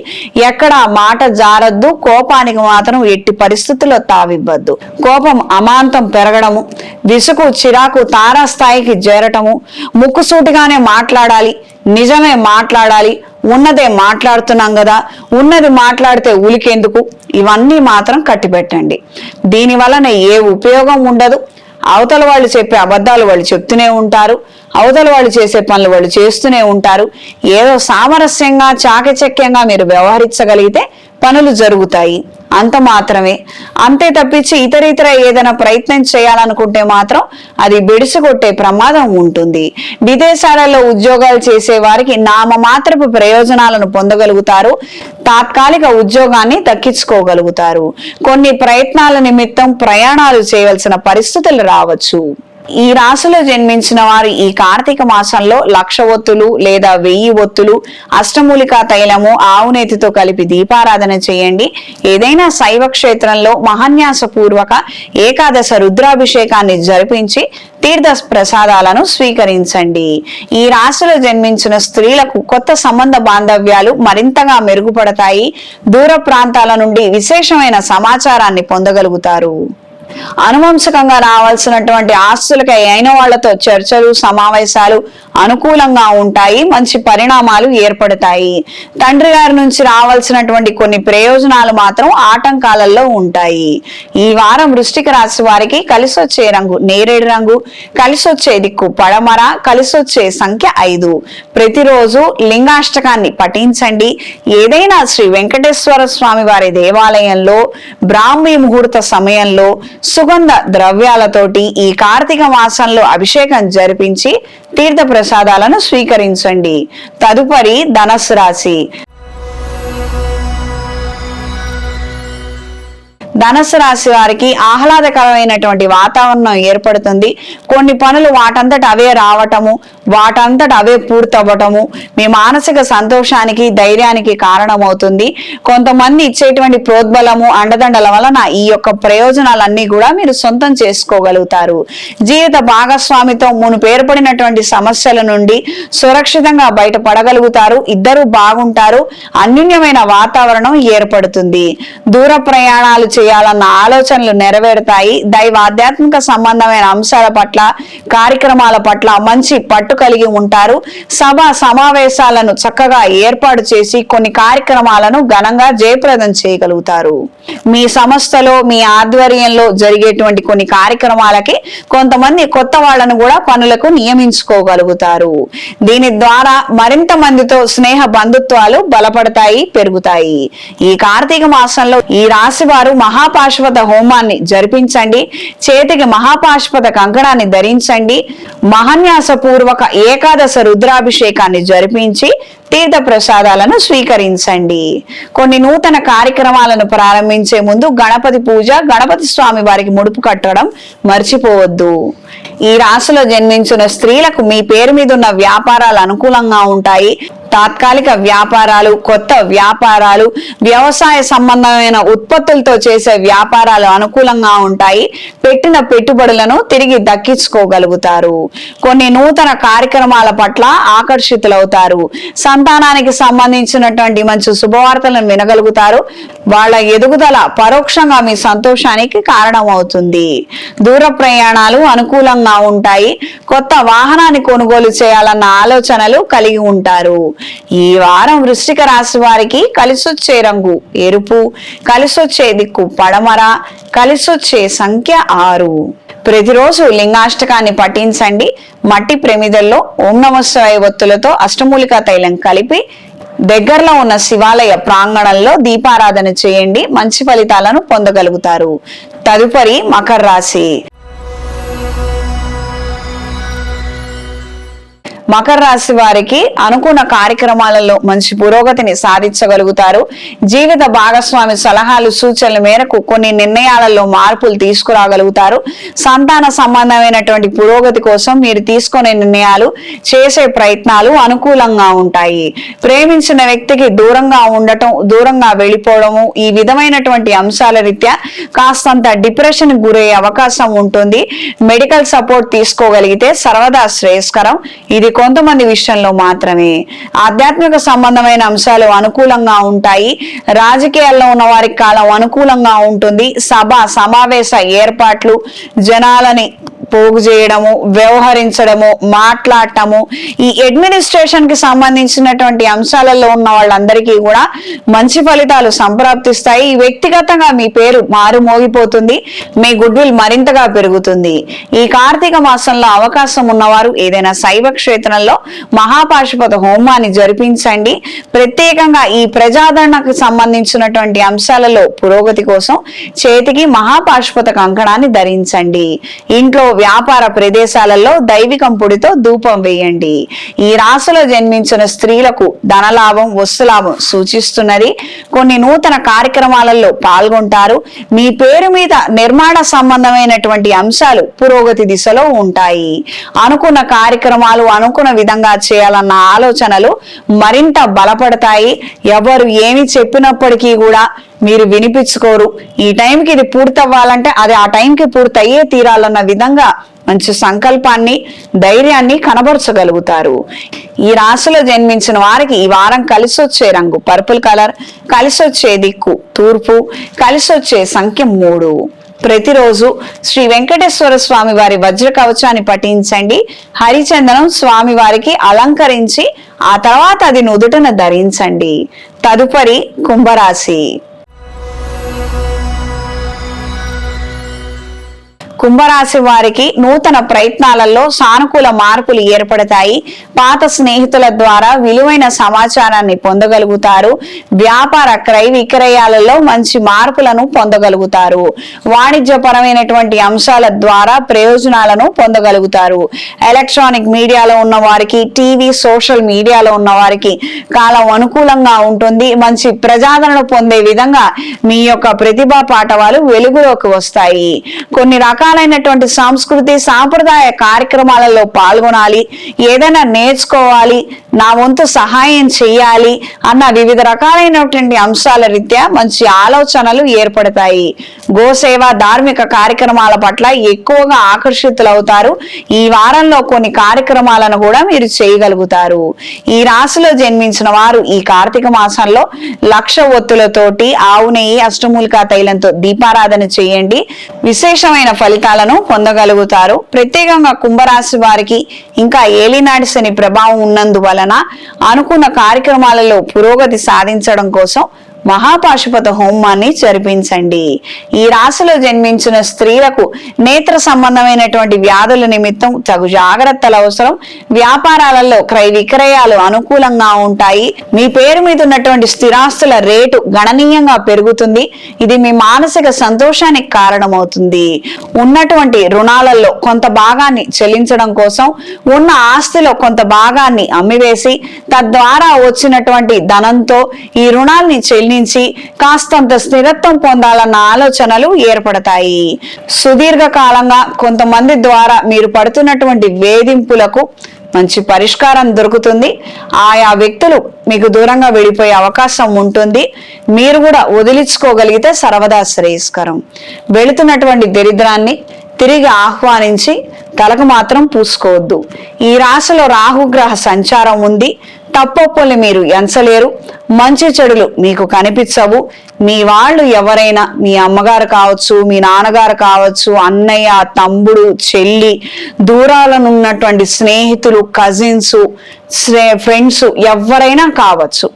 ఎక్కడ మాట జారద్దు, కోపానికి మాత్రం ఎట్టి పరిస్థితుల్లో తావివ్వద్దు. కోపం అమాంతం పెరగడము, విసుగు చిరాకు తారాస్థాయికి చేరటము, ముక్కుసూటిగానే మాట్లాడాలి, నిజమే మాట్లాడాలి, ఉన్నదే మాట్లాడుతున్నాం కదా, ఉన్నది మాట్లాడితే ఉలికెందుకు, ఇవన్నీ మాత్రం కట్టిపెట్టండి. దీని వలన ఏ ఉపయోగం ఉండదు. అవతల వాళ్ళు చెప్పే అబద్ధాలు వాళ్ళు చెప్తూనే ఉంటారు, అవతల వాళ్ళు చేసే పనులు వాళ్ళు చేస్తూనే ఉంటారు. ఏదో సామరస్యంగా చాకచక్యంగా మీరు వ్యవహరించగలిగితే పనులు జరుగుతాయి, అంత మాత్రమే. అంతే తప్పించి ఇతర ఏదైనా ప్రయత్నం చేయాలనుకుంటే మాత్రం అది బెడిసికొట్టే ప్రమాదం ఉంటుంది. విదేశాలలో ఉద్యోగాలు చేసే వారికి నామమాత్రపు ప్రయోజనాలను పొందగలుగుతారు. తాత్కాలిక ఉద్యోగాన్ని దక్కించుకోగలుగుతారు. కొన్ని ప్రయత్నాల నిమిత్తం ప్రయాణాలు చేయవలసిన పరిస్థితులు రావచ్చు. ఈ రాశిలో జన్మించిన వారు ఈ కార్తీక మాసంలో 1000 ఒత్తులు లేదా 1000 ఒత్తులు అష్టమూలికా తైలము ఆవునేతితో కలిపి దీపారాధన చేయండి. ఏదైనా శైవ క్షేత్రంలో మహాన్యాస పూర్వక ఏకాదశ రుద్రాభిషేకాన్ని జరిపించి తీర్థ ప్రసాదాలను స్వీకరించండి. ఈ రాశిలో జన్మించిన స్త్రీలకు కొత్త సంబంధ బాంధవ్యాలు మరింతగా మెరుగుపడతాయి. దూర ప్రాంతాల నుండి విశేషమైన సమాచారాన్ని పొందగలుగుతారు. అనువంశకంగా రావాల్సినటువంటి ఆస్తులకై అయిన వాళ్లతో చర్చలు సమావేశాలు అనుకూలంగా ఉంటాయి. మంచి పరిణామాలు ఏర్పడతాయి. తండ్రి గారి నుంచి రావాల్సినటువంటి కొన్ని ప్రయోజనాలు మాత్రం ఆటంకాలలో ఉంటాయి. ఈ వారం వృశ్చిక రాశి వారికి కలిసి వచ్చే రంగు నేరేడు రంగు, కలిసి వచ్చే దిక్కు పడమర, కలిసి వచ్చే సంఖ్య 5. ప్రతిరోజు లింగాష్టకాన్ని పఠించండి. ఏదైనా శ్రీ వెంకటేశ్వర స్వామి వారి దేవాలయంలో బ్రాహ్మీ ముహూర్త సమయంలో సుగంధ ద్రవ్యాలతోటి ఈ కార్తీక మాసంలో అభిషేకం జరిపించి తీర్థ ప్రసాదాలను స్వీకరించండి. తదుపరి ధనస్సు రాశి. ధనస్సు రాశి వారికి ఆహ్లాదకరమైనటువంటి వాతావరణం ఏర్పడుతుంది. కొన్ని పనులు వాటంతట అవే రావటము, వాటంతట అవే పూర్తవ్వటము మీ మానసిక సంతోషానికి ధైర్యానికి కారణమవుతుంది. కొంతమంది ఇచ్చేటువంటి ప్రోద్బలము అండదండల వలన ఈ యొక్క ప్రయోజనాలన్నీ కూడా మీరు సొంతం చేసుకోగలుగుతారు. జీవిత భాగస్వామితో మునుపు ఏర్పడినటువంటి సమస్యల నుండి సురక్షితంగా బయటపడగలుగుతారు. ఇద్దరు బాగుంటారు. అన్యోన్యమైన వాతావరణం ఏర్పడుతుంది. దూర ప్రయాణాలు చేయాలన్న ఆలోచనలు నెరవేరుతాయి. దైవ ఆధ్యాత్మిక సంబంధమైన అంశాల పట్ల కార్యక్రమాల పట్ల మంచి పట్టు కలిగి ఉంటారు. సభ సమావేశాలను చక్కగా ఏర్పాటు చేసి కొన్ని కార్యక్రమాలను ఘనంగా జయప్రదం చేయగలుగుతారు. మీ సంస్థలో మీ ఆధ్వర్యంలో జరిగేటువంటి కొన్ని కార్యక్రమాలకి కొంతమంది కొత్త వాళ్ళను కూడా పనులకు నియమించుకోగలుగుతారు. దీని ద్వారా మరింత మందితో స్నేహ బంధుత్వాలు బలపడతాయి, పెరుగుతాయి. ఈ కార్తీక మాసంలో ఈ రాశి వారు మహాపాశుపత హోమాన్ని జరిపించండి. చేతికి మహాపాశుపత కంకణాన్ని ధరించండి. మహాన్యాస పూర్వక ఏకాదశ రుద్రాభిషేకాన్ని జరిపించి తీర్థ ప్రసాదాలను స్వీకరించండి. కొన్ని నూతన కార్యక్రమాలను ప్రారంభించే ముందు గణపతి పూజ, గణపతి స్వామి వారికి ముడుపు కట్టడం మర్చిపోవద్దు. ఈ రాశిలో జన్మించిన స్త్రీలకు మీ పేరు మీద ఉన్న వ్యాపారాలు అనుకూలంగా ఉంటాయి. తాత్కాలిక వ్యాపారాలు, కొత్త వ్యాపారాలు, వ్యవసాయ సంబంధమైన ఉత్పత్తులతో చేసే వ్యాపారాలు అనుకూలంగా ఉంటాయి. పెట్టిన పెట్టుబడులను తిరిగి దక్కించుకోగలుగుతారు. కొన్ని నూతన కార్యక్రమాల పట్ల ఆకర్షితులవుతారు. సంతానానికి సంబంధించినటువంటి మంచి శుభవార్తలను వినగలుగుతారు. వాళ్ళ ఎదుగుదల పరోక్షంగా మీ సంతోషానికి కారణమవుతుంది. దూర ప్రయాణాలు అనుకూలంగా ఉంటాయి. కొత్త వాహనాన్ని కొనుగోలు చేయాలన్న ఆలోచనలు కలిగి ఉంటారు. ఈ వారం వృశ్చిక రాశి వారికి కలిసొచ్చే రంగు ఎరుపు, కలిసొచ్చే దిక్కు పడమర, కలిసొచ్చే సంఖ్య 6. ప్రతిరోజు లింగాష్టకాన్ని పఠించండి. మట్టి ప్రమిదల్లో ఓం నమః శివాయ ఒత్తులతో అష్టమూలికా తైలం కలిపి దగ్గరలో ఉన్న శివాలయ ప్రాంగణంలో దీపారాధన చేయండి. మంచి ఫలితాలను పొందగలుగుతారు. తదుపరి మకర రాశి. మకర రాశి వారికి అనుకున్న కార్యక్రమాలలో మంచి పురోగతిని సాధించగలుగుతారు. జీవిత భాగస్వామి సలహాలు, సూచనల మేరకు కొన్ని నిర్ణయాలలో మార్పులు తీసుకురాగలుగుతారు. సంతాన సంబంధమైనటువంటి పురోగతి కోసం మీరు తీసుకునే నిర్ణయాలు, చేసే ప్రయత్నాలు అనుకూలంగా ఉంటాయి. ప్రేమించిన వ్యక్తికి దూరంగా ఉండటం, దూరంగా వెళ్ళిపోవడము, ఈ విధమైనటువంటి అంశాల రీత్యా కాస్తంత డిప్రెషన్ గురయ్యే అవకాశం ఉంటుంది. మెడికల్ సపోర్ట్ తీసుకోగలిగితే సర్వదా శ్రేయస్కరం. ఇది కొంతమంది విషయంలో మాత్రమే. ఆధ్యాత్మిక సంబంధమైన అంశాలు అనుకూలంగా ఉంటాయి. రాజకీయాల్లో ఉన్న వారికి కాలం అనుకూలంగా ఉంటుంది. సభ సమావేశ ఏర్పాట్లు, జనాలని పోగు చేయడము, వ్యవహరించడము, మాట్లాడటము, ఈ అడ్మినిస్ట్రేషన్ కి సంబంధించినటువంటి అంశాలలో ఉన్న వాళ్ళందరికీ కూడా మంచి ఫలితాలు సంప్రాప్తిస్తాయి. వ్యక్తిగతంగా మీ పేరు మారు మోగిపోతుంది. మీ గుడ్ విల్ మరింతగా పెరుగుతుంది. ఈ కార్తీక మాసంలో అవకాశం ఉన్నవారు ఏదైనా శైవ క్షేత్రంలో మహాపాశుపత హోమాన్ని జరిపించండి. ప్రత్యేకంగా ఈ ప్రజాదరణకు సంబంధించినటువంటి అంశాలలో పురోగతి కోసం చేతికి మహాపాశుపత కంకణాన్ని ధరించండి. ఇంట్లో, వ్యాపార ప్రదేశాలలో దైవికం పొడితో ధూపం వేయండి. ఈ రాశిలో జన్మించిన స్త్రీలకు ధనలాభం, వస్తులాభం సూచిస్తున్నది. కొన్ని నూతన కార్యక్రమాలలో పాల్గొంటారు. మీ పేరు మీద నిర్మాణ సంబంధమైనటువంటి అంశాలు పురోగతి దిశలో ఉంటాయి. అనుకున్న కార్యక్రమాలు అనుకున్న విధంగా చేయాలన్న ఆలోచనలు మరింత బలపడతాయి. ఎవరు ఏమి చెప్పినప్పటికీ కూడా మీరు వినిపించుకోరు. ఈ టైంకి ఇది పూర్తవ్వాలంటే అది ఆ టైంకి పూర్తయ్యే తీరాలన్న విధంగా మంచి సంకల్పాన్ని, ధైర్యాన్ని కనబరచగలుగుతారు. ఈ రాశిలో జన్మించిన వారికి ఈ వారం కలిసొచ్చే రంగు పర్పుల్ కలర్, కలిసొచ్చే దిక్కు తూర్పు, కలిసొచ్చే సంఖ్య 3. ప్రతిరోజు శ్రీ వెంకటేశ్వర స్వామి వారి వజ్ర కవచాన్ని పఠించండి. హరిచందనం స్వామి వారికి అలంకరించి ఆ తర్వాత అది నుదుటన ధరించండి. తదుపరి కుంభరాశి. కుంభరాశి వారికి నూతన ప్రయత్నాలలో సానుకూల మార్పులు ఏర్పడతాయి. పాత స్నేహితుల ద్వారా విలువైన సమాచారాన్ని పొందగలుగుతారు. వ్యాపార క్రయ విక్రయాలలో మంచి మార్పులను పొందగలుగుతారు. వాణిజ్యపరమైనటువంటి అంశాల ద్వారా ప్రయోజనాలను పొందగలుగుతారు. ఎలక్ట్రానిక్ మీడియాలో ఉన్న వారికి, టీవీ, సోషల్ మీడియాలో ఉన్న వారికి కాలం అనుకూలంగా ఉంటుంది. మంచి ప్రజాదరణ పొందే విధంగా మీ యొక్క ప్రతిభా పాఠవాలు వెలుగులోకి వస్తాయి. కొన్ని రకాలైనటువంటి సంస్కృతి సాంప్రదాయ కార్యక్రమాలలో పాల్గొనాలి, ఏదైనా నేర్చుకోవాలి, నా వంతు సహాయం చేయాలి అన్న వివిధ రకాలైనటువంటి అంశాల రీత్యా మంచి ఆలోచనలు ఏర్పడతాయి. గోసేవ, ధార్మిక కార్యక్రమాల పట్ల ఎక్కువగా ఆకర్షితులవుతారు. ఈ వారంలో కొన్ని కార్యక్రమాలను కూడా మీరు చేయగలుగుతారు. ఈ రాశిలో జన్మించిన వారు ఈ కార్తీక మాసంలో 1,00,000 ఒత్తులతోటి ఆవు నెయ్యి, అష్టమూలికా తైలంతో దీపారాధన చేయండి. విశేషమైన ఫలితాలను పొందగలుగుతారు. ప్రత్యేకంగా కుంభరాశి వారికి ఇంకా ఏలినాటి శని ప్రభావం ఉన్నందువలన అనుకున్న కార్యక్రమాలలో పురోగతి సాధించడం కోసం మహాపాశుపత హోమాన్ని జరిపించండి. ఈ రాశిలో జన్మించిన స్త్రీలకు నేత్ర సంబంధమైనటువంటి వ్యాధుల నిమిత్తం తగు జాగ్రత్తలు అవసరం. వ్యాపారాలలో క్రయ విక్రయాలు అనుకూలంగా ఉంటాయి. మీ పేరు మీద ఉన్నటువంటి స్థిరాస్తుల రేటు గణనీయంగా పెరుగుతుంది. ఇది మీ మానసిక సంతోషానికి కారణమవుతుంది. ఉన్నటువంటి రుణాలలో కొంత భాగాన్ని చెల్లించడం కోసం ఉన్న ఆస్తిలో కొంత భాగాన్ని అమ్మివేసి తద్వారా వచ్చినటువంటి ధనంతో ఈ రుణాల్ని చెల్లించి కాస్తంత స్థిరత్వం పొందాలన్న ఆలోచనలు ఏర్పడతాయి. సుదీర్ఘ కాలంగా కొంతమంది ద్వారా మీరు పడుతున్నటువంటి వేధింపులకు మంచి పరిష్కారం దొరుకుతుంది. ఆయా వ్యక్తులు మీకు దూరంగా వెళ్ళిపోయే అవకాశం ఉంటుంది. మీరు కూడా వదిలించుకోగలిగితే సర్వదా శ్రేయస్కరం. వెళుతున్నటువంటి దరిద్రాన్ని తిరిగి ఆహ్వానించి తలకు మాత్రం పూసుకోవద్దు. ఈ రాశిలో రాహుగ్రహ సంచారం ఉంది. తప్పొప్పుల్ని మీరు ఎంచలేరు. మంచి చెడులు మీకు కనిపించవు. మీ వాళ్ళు ఎవరైనా, మీ అమ్మగారు కావచ్చు, మీ నాన్నగారు కావచ్చు, అన్నయ్య, తమ్ముడు, చెల్లి, దూరాలనున్నటువంటి స్నేహితులు, కజిన్స్, ఫ్రెండ్స్ ఎవరైనా కావచ్చు,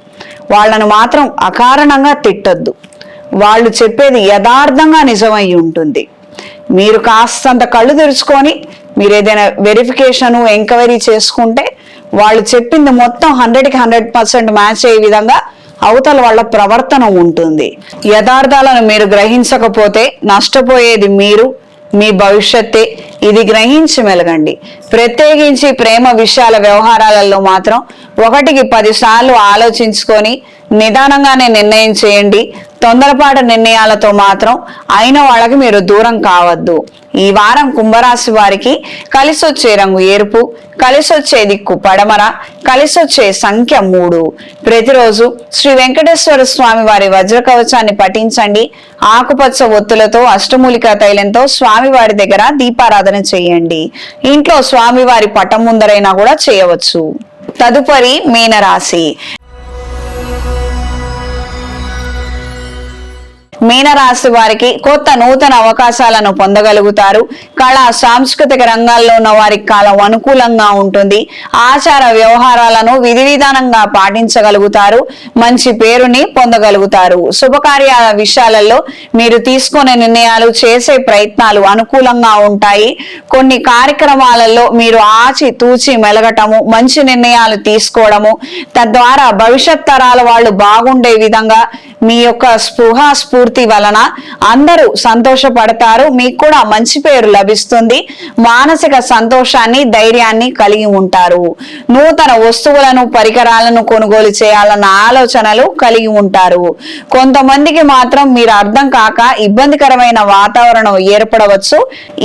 వాళ్ళను మాత్రం అకారణంగా తిట్టొద్దు. వాళ్ళు చెప్పేది యథార్థంగా నిజమై ఉంటుంది. మీరు కాస్తంత కళ్ళు తెరుచుకొని మీరు ఏదైనా వెరిఫికేషన్, ఎంక్వైరీ చేసుకుంటే వాళ్ళు చెప్పింది మొత్తం 100కి 100% మ్యాచ్ అయ్యే విధంగా అవతల వాళ్ళ ప్రవర్తన ఉంటుంది. యథార్థాలను మీరు గ్రహించకపోతే నష్టపోయేది మీరు, మీ భవిష్యత్తే. ఇది గ్రహించి మెలగండి. ప్రత్యేకించి ప్రేమ విషయాల వ్యవహారాలలో మాత్రం 1కి 10 సార్లు ఆలోచించుకొని నిదానంగానే నిర్ణయం చేయండి. తొందరపాటు నిర్ణయాలతో మాత్రం అయిన వాళ్ళకి మీరు దూరం కావద్దు. ఈ వారం కుంభరాశి వారికి కలిసొచ్చే రంగు ఎరుపు, కలిసొచ్చే దిక్కు పడమర, కలిసొచ్చే సంఖ్య 3. ప్రతిరోజు శ్రీ వెంకటేశ్వర స్వామి వారి వజ్ర కవచాన్ని పఠించండి. ఆకుపచ్చ ఒత్తులతో అష్టమూలికా తైలంతో స్వామివారి దగ్గర దీపారాధన చేయండి. ఇంట్లో స్వామివారి పటం ముందరైనా కూడా చేయవచ్చు. తదుపరి మీనరాశి. మీనరాశి వారికి కొత్త నూతన అవకాశాలను పొందగలుగుతారు. కళా సాంస్కృతిక రంగాల్లో ఉన్న వారికి కాలం అనుకూలంగా ఉంటుంది. ఆచార వ్యవహారాలను విధి విధానంగా పాటించగలుగుతారు. మంచి పేరుని పొందగలుగుతారు. శుభకార్యాల విషయాలలో మీరు తీసుకునే నిర్ణయాలు, చేసే ప్రయత్నాలు అనుకూలంగా ఉంటాయి. కొన్ని కార్యక్రమాలలో మీరు ఆచి తూచి మెలగటము, మంచి నిర్ణయాలు తీసుకోవడము, తద్వారా భవిష్యత్ తరాల వాళ్ళు బాగుండే విధంగా మీ యొక్క స్పృహ వలన అందరూ సంతోషపడతారు. మీకు కూడా మంచి పేరు లభిస్తుంది. మానసిక సంతోషాన్ని, ధైర్యాన్ని కలిగి ఉంటారు. నూతన వస్తువులను, పరికరాలను కొనుగోలు చేయాలన్న ఆలోచనలు కలిగి ఉంటారు. కొంతమందికి మాత్రం మీరు అర్థం కాక ఇబ్బందికరమైన వాతావరణం ఏర్పడవచ్చు.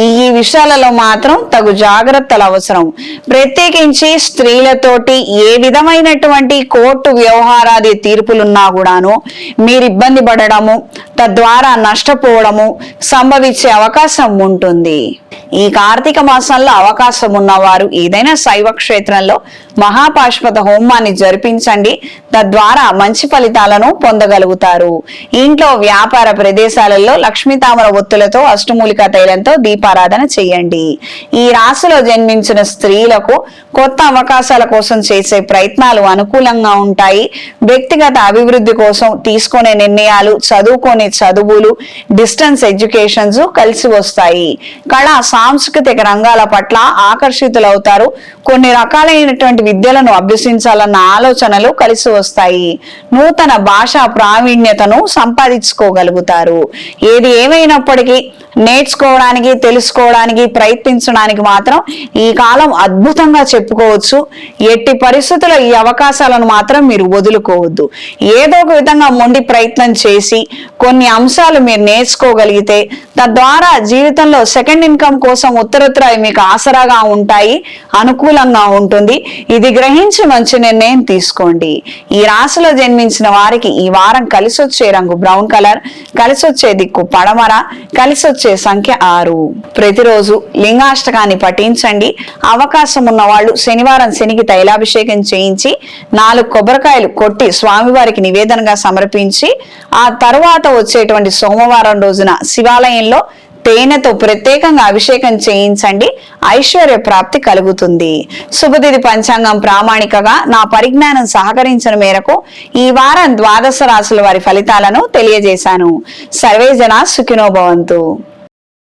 ఈ విషయాలలో మాత్రం తగు జాగ్రత్తలు అవసరం. ప్రత్యేకించి స్త్రీలతోటి ఏ విధమైనటువంటి కోర్టు వ్యవహారాది తీర్పులున్నా కూడాను మీరు ఇబ్బంది పడడము, తద్వారా నష్టపోవడము సంభవించే అవకాశం ఉంటుంది. ఈ కార్తీక మాసంలో అవకాశం ఉన్నవారు ఏదైనా శైవ క్షేత్రంలో మహాపాశుపత హోమాన్ని జరిపించండి. తద్వారా మంచి ఫలితాలను పొందగలుగుతారు. ఇంట్లో వ్యాపార ప్రదేశాలలో లక్ష్మీ తామర ఒత్తులతో అష్టమూలికా తైలంతో దీపారాధన చేయండి. ఈ రాశిలో జన్మించిన స్త్రీలకు కొత్త అవకాశాల కోసం చేసే ప్రయత్నాలు అనుకూలంగా ఉంటాయి. వ్యక్తిగత అభివృద్ధి కోసం తీసుకునే నిర్ణయాలు, చదువుకునే చదువులు, డిస్టెన్స్ ఎడ్యుకేషన్స్ కలిసి వస్తాయి. కళా సాంస్కృతిక రంగాల పట్ల ఆకర్షితులవుతారు. కొన్ని రకాలైనటువంటి విద్యలను అభ్యసించాలన్న ఆలోచనలు కలిసి వస్తాయి. నూతన భాషా ప్రావీణ్యతను సంపాదించుకోగలుగుతారు. ఏది ఏమైనప్పటికీ నేర్చుకోవడానికి, తెలుసుకోవడానికి, ప్రయత్నించడానికి మాత్రం ఈ కాలం అద్భుతంగా చెప్పుకోవచ్చు. ఎట్టి పరిస్థితుల్లో ఈ అవకాశాలను మాత్రం మీరు వదులుకోవద్దు. ఏదో ఒక విధంగా మొండి ప్రయత్నం చేసి కొన్ని అంశాలు మీరు నేర్చుకోగలిగితే తద్వారా జీవితంలో సెకండ్ ఇన్కమ్ కోసం ఉత్తరోత్తర మీకు ఆసరాగా ఉంటాయి, అనుకూలంగా ఉంటుంది. ఇది గ్రహించి మంచి నిర్ణయం తీసుకోండి. ఈ రాశిలో జన్మించిన వారికి ఈ వారం కలిసొచ్చే రంగు బ్రౌన్ కలర్, కలిసొచ్చే దిక్కు పడమర, కలిసొచ్చే సంఖ్య 6. ప్రతిరోజు లింగాష్టకాన్ని పఠించండి. అవకాశం ఉన్న వాళ్ళు శనివారం శనికి తైలాభిషేకం చేయించి 4 కొబ్బరికాయలు కొట్టి స్వామివారికి నివేదనగా సమర్పించి ఆ తరువాత వచ్చేటువంటి సోమవారం రోజున శివాలయంలో తేనెతో ప్రత్యేకంగా అభిషేకం చేయించండి, ఐశ్వర్య ప్రాప్తి కలుగుతుంది. శుభతిథి పంచాంగం ప్రామాణికగా నా పరిజ్ఞానం సహకరించిన మేరకు ఈ వారం ద్వాదశ రాశుల వారి ఫలితాలను తెలియజేశాను. సర్వే జనా సుఖినో భవంతు.